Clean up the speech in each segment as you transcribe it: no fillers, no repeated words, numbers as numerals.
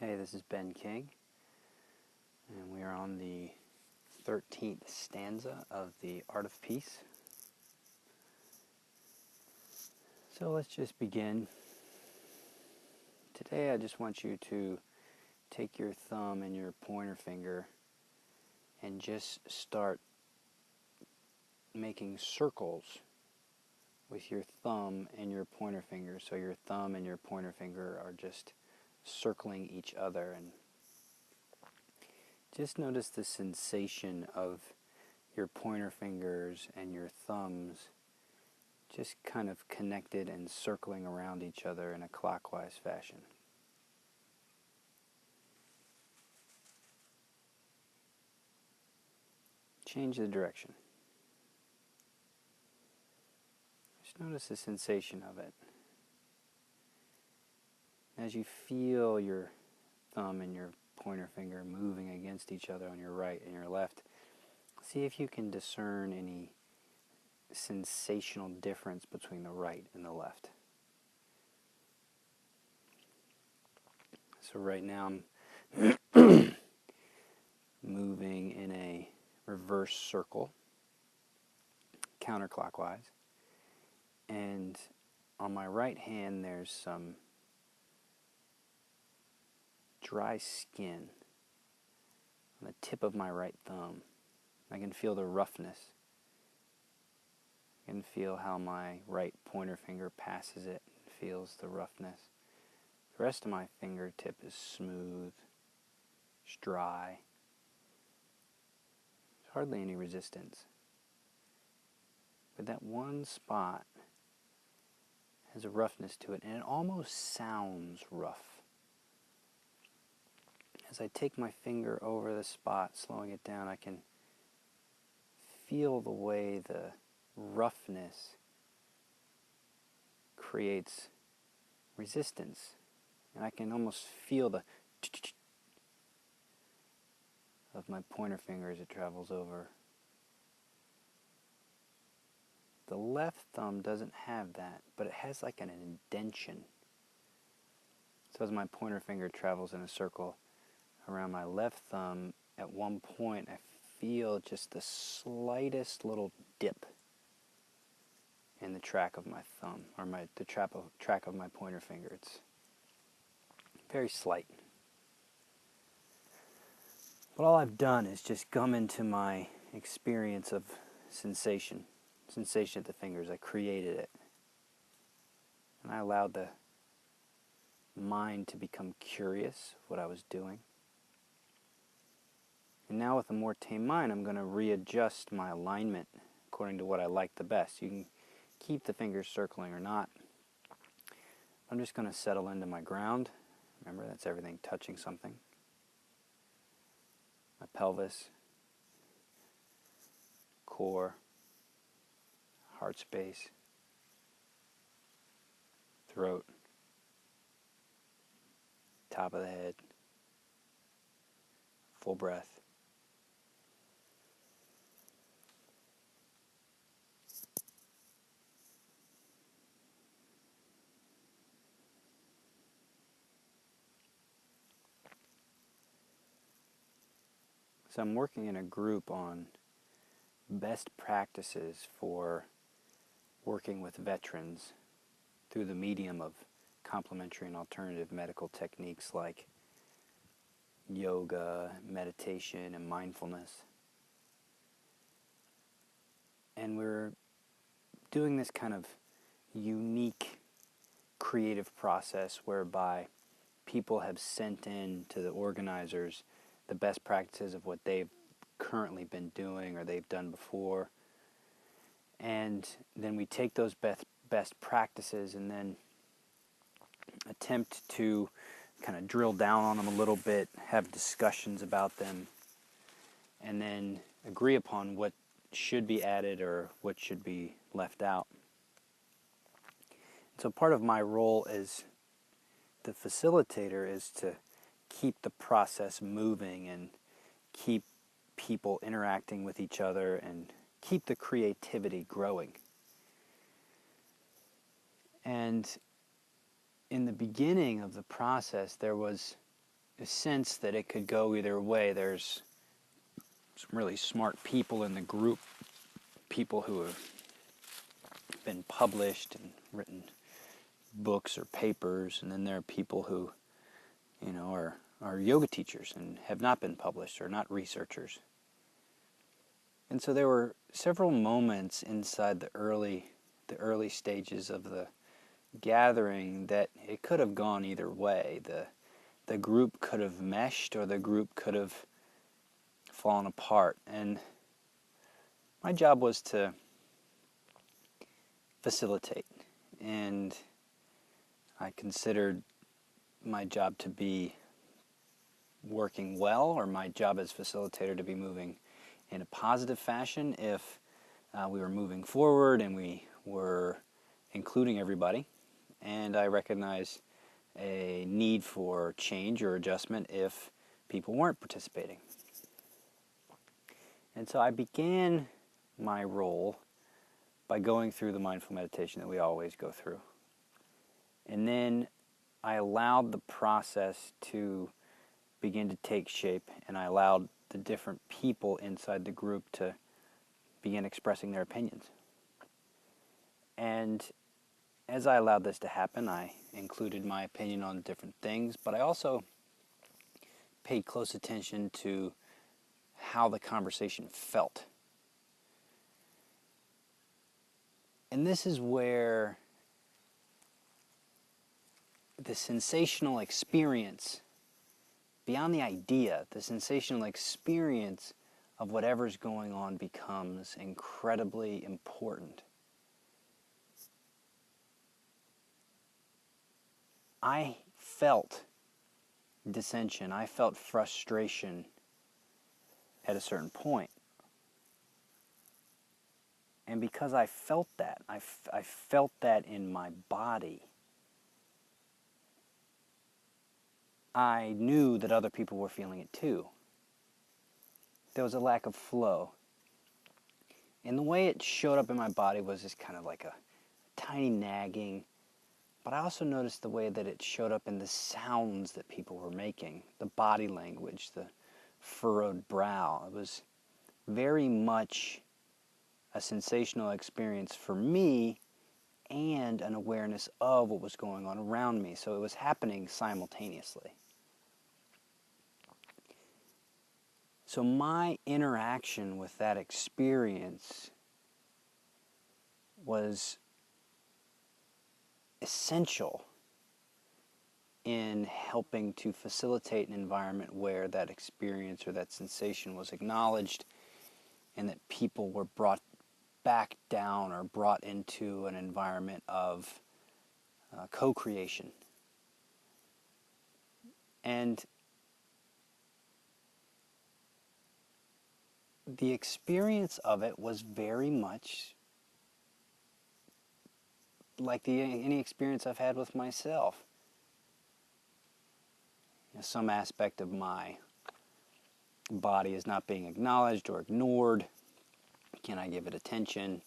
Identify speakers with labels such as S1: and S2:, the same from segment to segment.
S1: Hey, this is Ben King, and we are on the 13th stanza of The Art of Peace. So let's just begin. Today I just want you to take your thumb and your pointer finger and just start making circles with your thumb and your pointer finger. So your thumb and your pointer finger are just circling each other, and just notice the sensation of your pointer fingers and your thumbs just kind of connected and circling around each other in a clockwise fashion. Change the direction. Just notice the sensation of it. As you feel your thumb and your pointer finger moving against each other on your right and your left, see if you can discern any sensational difference between the right and the left. So right now I'm moving in a reverse circle, counterclockwise, and on my right hand there's some dry skin on the tip of my right thumb. I can feel the roughness. I can feel how my right pointer finger passes it and feels the roughness. The rest of my fingertip is smooth, it's dry. There's hardly any resistance. But that one spot has a roughness to it, and it almost sounds rough. As I take my finger over the spot, slowing it down, I can feel the way the roughness creates resistance. And I can almost feel the of my pointer finger as it travels over. The left thumb doesn't have that, but it has like an indentation. So as my pointer finger travels in a circle around my left thumb, at one point I feel just the slightest little dip in the track of my thumb, or the track of my pointer finger. It's very slight. But all I've done is just gum into my experience of sensation at the fingers. I created it. And I allowed the mind to become curious of what I was doing. And now with a more tame mind, I'm going to readjust my alignment according to what I like the best. You can keep the fingers circling or not. I'm just going to settle into my ground. Remember, that's everything touching something. My pelvis, core, heart space, throat, top of the head, full breath. So I'm working in a group on best practices for working with veterans through the medium of complementary and alternative medical techniques like yoga, meditation, and mindfulness. And we're doing this kind of unique creative process whereby people have sent in to the organizers the best practices of what they've currently been doing or they've done before. And then we take those best practices and then attempt to kind of drill down on them a little bit, have discussions about them, and then agree upon what should be added or what should be left out. So part of my role as the facilitator is to keep the process moving and keep people interacting with each other and keep the creativity growing. And in the beginning of the process, there was a sense that it could go either way. There's some really smart people in the group, people who have been published and written books or papers, and then there are people who, are yoga teachers and have not been published or not researchers. And so there were several moments inside the early stages of the gathering that it could have gone either way. The group could have meshed, or the group could have fallen apart. And my job was to facilitate. And I considered my job to be working well, or my job as facilitator to be moving in a positive fashion if we were moving forward and we were including everybody. And I recognize a need for change or adjustment if people weren't participating. And so I began my role by going through the mindful meditation that we always go through. And then I allowed the process to begin to take shape, and I allowed the different people inside the group to begin expressing their opinions. And as I allowed this to happen, I included my opinion on different things, but I also paid close attention to how the conversation felt. And this is where the sensational experience, beyond the idea, the sensational experience of whatever's going on becomes incredibly important. I felt dissension, I felt frustration at a certain point. And because I felt that, I felt that in my body, I knew that other people were feeling it too. There was a lack of flow. And the way it showed up in my body was just kind of like a tiny nagging. But I also noticed the way that it showed up in the sounds that people were making, the body language, the furrowed brow. It was very much a sensational experience for me and an awareness of what was going on around me. So it was happening simultaneously. So my interaction with that experience was essential in helping to facilitate an environment where that experience or that sensation was acknowledged and that people were brought back down or brought into an environment of co-creation. And the experience of it was very much like any experience I've had with myself. Some aspect of my body is not being acknowledged or ignored. Can I give it attention?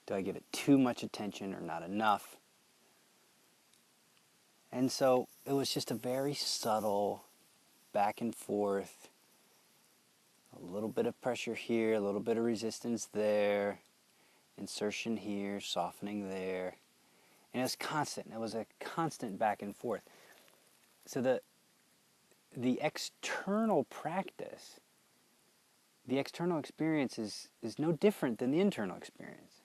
S1: Do I give it too much attention or not enough? And so it was just a very subtle back and forth, a little bit of pressure here, a little bit of resistance there, insertion here, softening there. And it was constant. It was a constant back and forth. So the external practice, the external experience is no different than the internal experience.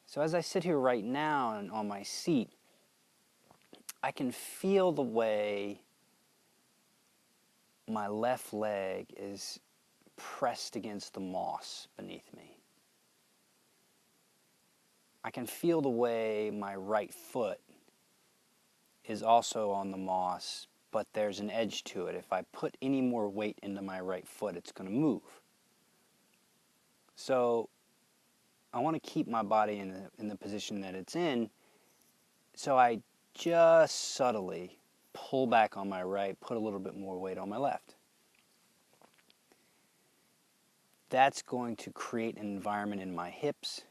S1: So as I sit here right now and on my seat, I can feel the way my left leg is pressed against the moss beneath me. I can feel the way my right foot is also on the moss, but there's an edge to it. If I put any more weight into my right foot, it's going to move. So I want to keep my body in the position that it's in, so I just subtly pull back on my right, put a little bit more weight on my left. That's going to create an environment in my hips.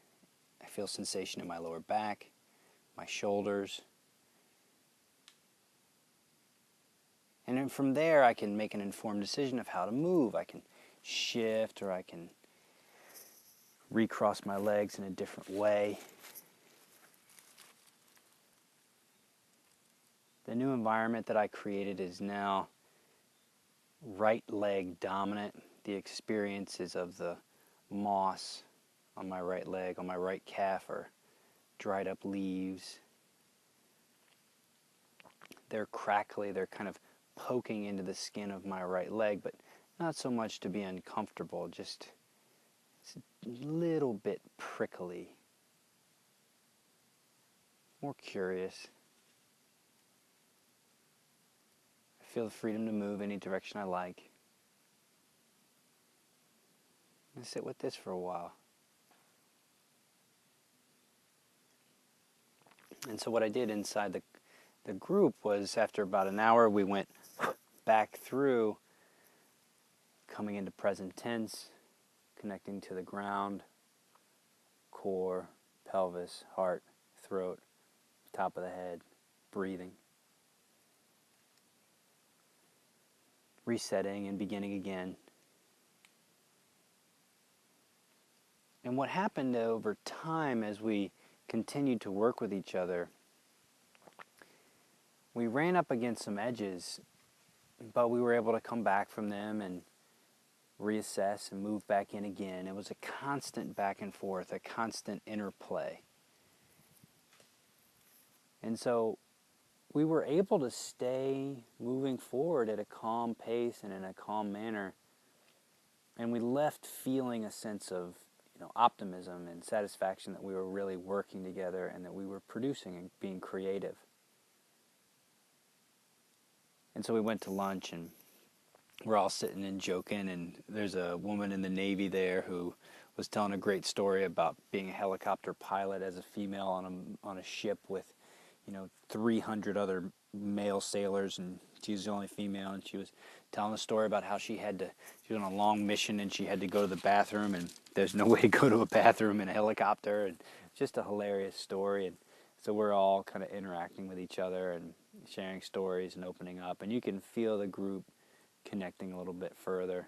S1: I feel sensation in my lower back, my shoulders. And then from there, I can make an informed decision of how to move. I can shift, or I can recross my legs in a different way. The new environment that I created is now right leg dominant. The experiences of the moss on my right leg, on my right calf, are dried up leaves. They're crackly, they're kind of poking into the skin of my right leg, but not so much to be uncomfortable, just a little bit prickly, more curious. I feel the freedom to move any direction I like. I'm going to sit with this for a while. And so what I did inside the group was, after about an hour, we went back through, coming into present tense, connecting to the ground, core, pelvis, heart, throat, top of the head, breathing. Resetting and beginning again. And what happened over time as we continued to work with each other, we ran up against some edges, but we were able to come back from them and reassess and move back in again. It was a constant back and forth, a constant interplay. And so we were able to stay moving forward at a calm pace and in a calm manner. And we left feeling a sense of, optimism and satisfaction that we were really working together and that we were producing and being creative. And so we went to lunch, and we're all sitting and joking, and there's a woman in the Navy there who was telling a great story about being a helicopter pilot as a female on a ship with 300 other male sailors, and she was the only female, and she was telling a story about how she was on a long mission and she had to go to the bathroom, and there's no way to go to a bathroom in a helicopter, and just a hilarious story. And so we're all kind of interacting with each other and sharing stories and opening up, and you can feel the group connecting a little bit further.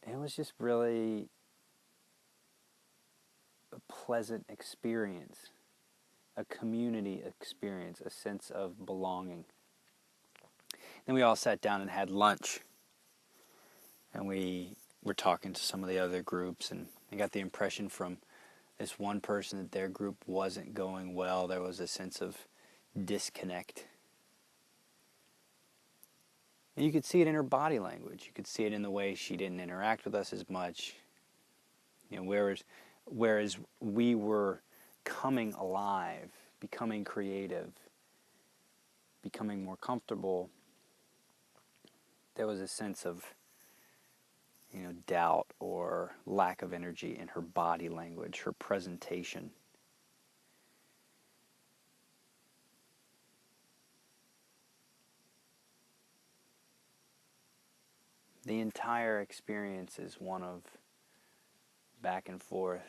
S1: It was just really a pleasant experience, a community experience, a sense of belonging. Then we all sat down and had lunch, and we were talking to some of the other groups, and I got the impression from this one person that their group wasn't going well. There was a sense of disconnect. And you could see it in her body language. You could see it in the way she didn't interact with us as much. Whereas we were coming alive, becoming creative, becoming more comfortable, there was a sense of, doubt or lack of energy in her body language, her presentation. The entire experience is one of back and forth.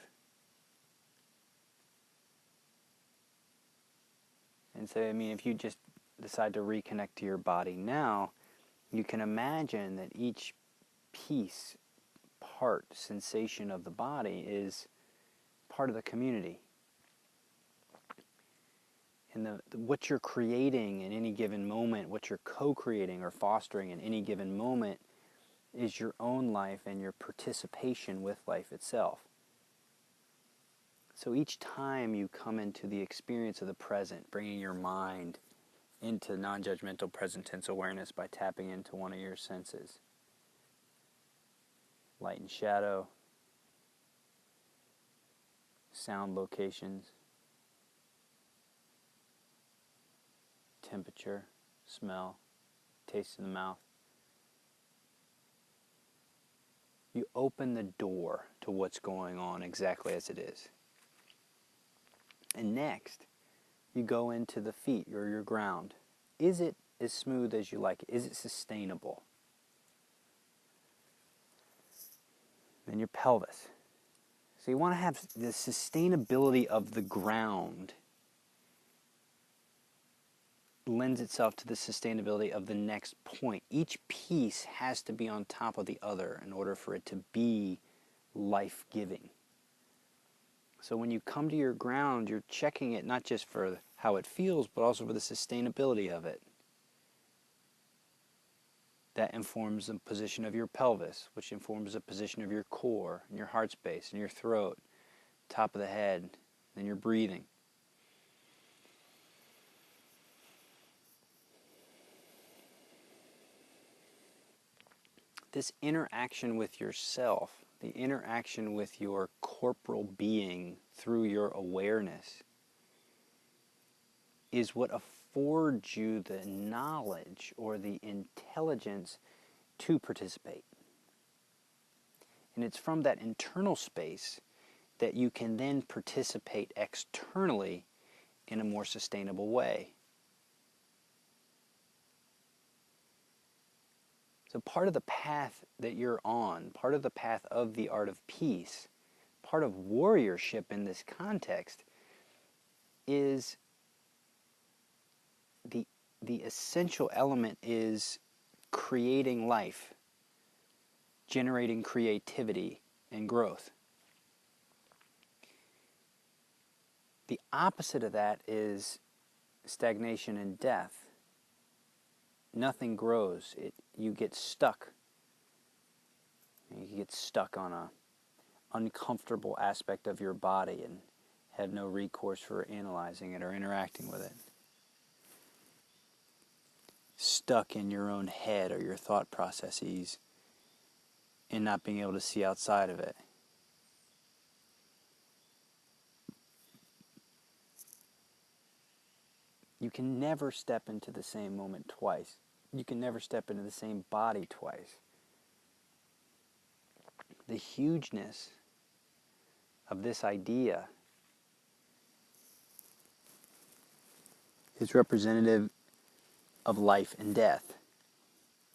S1: And so, if you just decide to reconnect to your body now, you can imagine that each piece, part, sensation of the body is part of the community. And what you're creating in any given moment, what you're co-creating or fostering in any given moment, is your own life and your participation with life itself. So each time you come into the experience of the present, bringing your mind into non-judgmental present tense awareness by tapping into one of your senses, light and shadow, sound locations, temperature, smell, taste in the mouth. You open the door to what's going on exactly as it is. And next, you go into the feet or your ground. Is it as smooth as you like it? Is it sustainable? Then your pelvis. So you want to have the sustainability of the ground lends itself to the sustainability of the next point. Each piece has to be on top of the other in order for it to be life-giving. So when you come to your ground, you're checking it not just for how it feels, but also for the sustainability of it. That informs the position of your pelvis, which informs the position of your core, and your heart space, and your throat, top of the head, and your breathing. This interaction with yourself, the interaction with your corporal being through your awareness, is what affords you the knowledge or the intelligence to participate. And it's from that internal space that you can then participate externally in a more sustainable way. So part of the path that you're on, part of the path of the art of peace, part of warriorship in this context is the essential element is creating life, generating creativity and growth. The opposite of that is stagnation and death. Nothing grows. You get stuck. You get stuck on a uncomfortable aspect of your body and have no recourse for analyzing it or interacting with it. Stuck in your own head or your thought processes and not being able to see outside of it. You can never step into the same moment twice. You can never step into the same body twice. The hugeness of this idea is representative of life and death.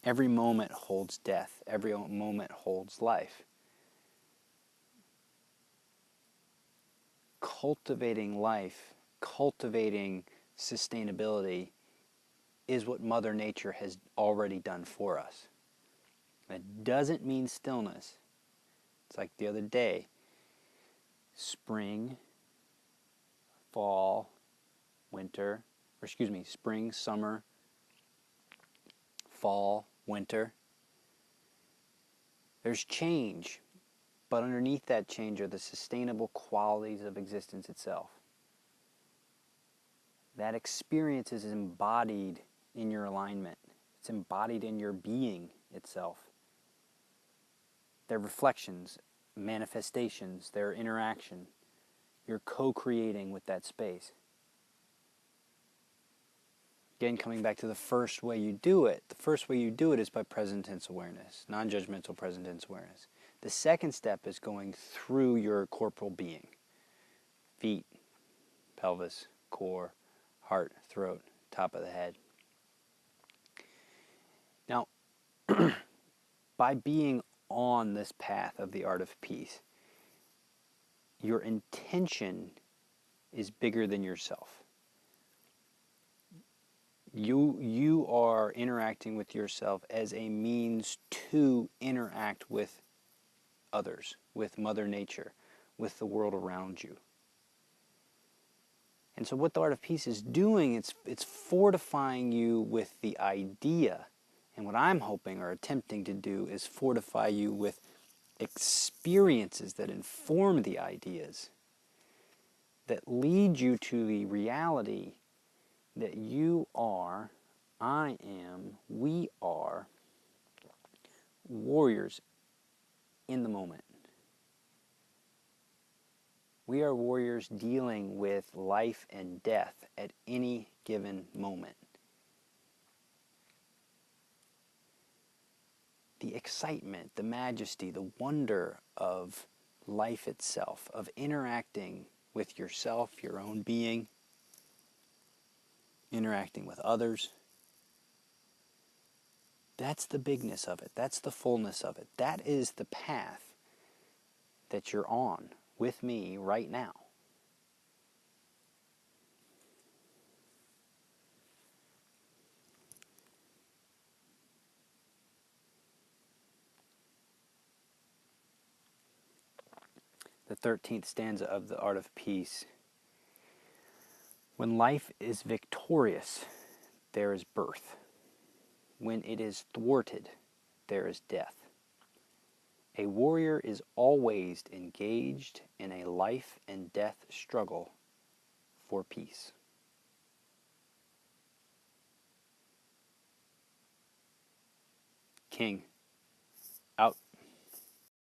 S1: Every moment holds death. Every moment holds life. Cultivating life, cultivating sustainability is what Mother Nature has already done for us. That doesn't mean stillness. It's like the other day, spring, fall, winter, spring, summer, fall, winter. There's change, but underneath that change are the sustainable qualities of existence itself. That experience is embodied in your alignment. It's embodied in your being itself. Their reflections, manifestations, their interaction. You're co-creating with that space. Again, coming back to the first way you do it. The first way you do it is by present tense awareness, non-judgmental present tense awareness. The second step is going through your corporal being. Feet, pelvis, core, heart, throat, top of the head. Now, by being on this path of the art of peace, your intention is bigger than yourself. You are interacting with yourself as a means to interact with others, with Mother Nature, with the world around you. And so what the art of peace is doing, it's fortifying you with the idea. And what I'm hoping or attempting to do is fortify you with experiences that inform the ideas, that lead you to the reality that you are, I am, we are warriors in the moment. We are warriors dealing with life and death at any given moment. The excitement, the majesty, the wonder of life itself, of interacting with yourself, your own being, interacting with others. That's the bigness of it. That's the fullness of it. That is the path that you're on with me right now. the 13th stanza of The Art of Peace. When life is victorious, there is birth. When it is thwarted, there is death. A warrior is always engaged in a life and death struggle for peace. King.